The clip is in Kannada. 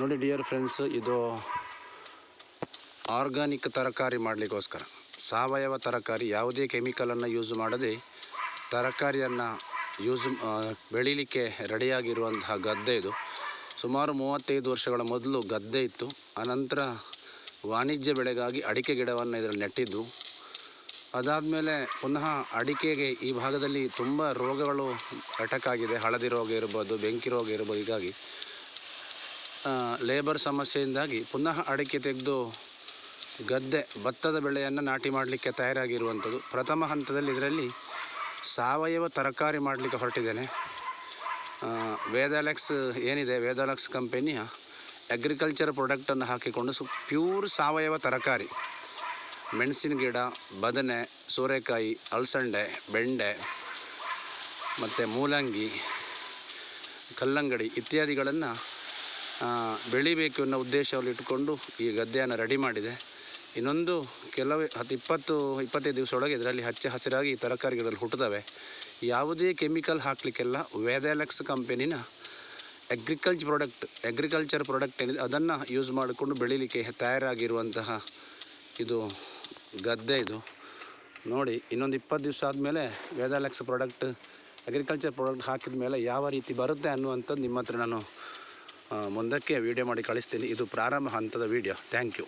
ನೋಡಿ ಡಿಯರ್ ಫ್ರೆಂಡ್ಸ್, ಇದು ಆರ್ಗಾನಿಕ್ ತರಕಾರಿ ಮಾಡಲಿಕ್ಕೋಸ್ಕರ ಸಾವಯವ ತರಕಾರಿ, ಯಾವುದೇ ಕೆಮಿಕಲನ್ನು ಯೂಸ್ ಮಾಡದೆ ತರಕಾರಿಯನ್ನು ಬೆಳೀಲಿಕ್ಕೆ ರೆಡಿಯಾಗಿರುವಂತಹ ಗದ್ದೆ ಇದು. ಸುಮಾರು 35 ವರ್ಷಗಳ ಮೊದಲು ಗದ್ದೆ ಇತ್ತು. ಆನಂತರ ವಾಣಿಜ್ಯ ಬೆಳೆಗಾಗಿ ಅಡಿಕೆ ಗಿಡವನ್ನು ಇದರಲ್ಲಿ ನೆಟ್ಟಿದ್ದು. ಅದಾದಮೇಲೆ ಪುನಃ ಅಡಿಕೆಗೆ ಈ ಭಾಗದಲ್ಲಿ ತುಂಬ ರೋಗಗಳು ಅಟ್ಯಾಕ್ ಆಗಿದೆ. ಹಳದಿ ರೋಗ ಇರ್ಬೋದು, ಬೆಂಕಿ ರೋಗ ಇರ್ಬೋದು. ಹೀಗಾಗಿ ಲೇಬರ್ ಸಮಸ್ಯೆಯಿಂದಾಗಿ ಪುನಃ ಅಡಿಕೆ ತೆಗೆದು ಗದ್ದೆ ಭತ್ತದ ಬೆಳೆಯನ್ನು ನಾಟಿ ಮಾಡಲಿಕ್ಕೆ ತಯಾರಾಗಿರುವಂಥದ್ದು. ಪ್ರಥಮ ಹಂತದಲ್ಲಿ ಇದರಲ್ಲಿ ಸಾವಯವ ತರಕಾರಿ ಮಾಡಲಿಕ್ಕೆ ಹೊರಟಿದ್ದೇನೆ. ವೇದಾಲೆಕ್ಸ್ ಏನಿದೆ, ವೇದಾಲೆಕ್ಸ್ ಕಂಪೆನಿಯ ಅಗ್ರಿಕಲ್ಚರ್ ಪ್ರಾಡಕ್ಟನ್ನು ಹಾಕಿಕೊಂಡು ಪ್ಯೂರ್ ಸಾವಯವ ತರಕಾರಿ, ಮೆಣಸಿನ ಗಿಡ, ಬದನೆ, ಸೋರೆಕಾಯಿ, ಅಲಸಂಡೆ, ಬೆಂಡೆ ಮತ್ತು ಮೂಲಂಗಿ, ಕಲ್ಲಂಗಡಿ ಇತ್ಯಾದಿಗಳನ್ನು ಬೆಳಿಬೇಕು ಅನ್ನೋ ಉದ್ದೇಶವನ್ನು ಇಟ್ಟುಕೊಂಡು ಈ ಗದ್ದೆಯನ್ನು ರೆಡಿ ಮಾಡಿದೆ. ಇನ್ನೊಂದು ಕೆಲವೇ 25 ದಿವಸ ಒಳಗೆ ಇದರಲ್ಲಿ ಹಚ್ಚ ಹಸಿರಾಗಿ ಈ ತರಕಾರಿಗಳಲ್ಲಿ ಹುಟ್ಟುತ್ತವೆ. ಯಾವುದೇ ಕೆಮಿಕಲ್ ಹಾಕಲಿಕ್ಕೆಲ್ಲ ವೇದಾಲೆಕ್ಸ್ ಕಂಪೆನಿನ ಅಗ್ರಿಕಲ್ಚರ್ ಪ್ರಾಡಕ್ಟ್ ಏನಿದೆ ಅದನ್ನು ಯೂಸ್ ಮಾಡಿಕೊಂಡು ಬೆಳೀಲಿಕ್ಕೆ ತಯಾರಾಗಿರುವಂತಹ ಇದು ಗದ್ದೆ. ಇದು ನೋಡಿ, ಇನ್ನೊಂದು 20 ದಿವಸ ಆದಮೇಲೆ ವೇದಾಲೆಕ್ಸ್ ಅಗ್ರಿಕಲ್ಚರ್ ಪ್ರಾಡಕ್ಟ್ ಹಾಕಿದ ಮೇಲೆ ಯಾವ ರೀತಿ ಬರುತ್ತೆ ಅನ್ನುವಂಥದ್ದು ನಿಮ್ಮ ಹತ್ರ ನಾನು ಮುಂದಕ್ಕೆ ವೀಡಿಯೋ ಮಾಡಿ ಕಳಿಸ್ತೀನಿ. ಇದು ಪ್ರಾರಂಭ ಹಂತದ ವೀಡಿಯೋ. Thank you.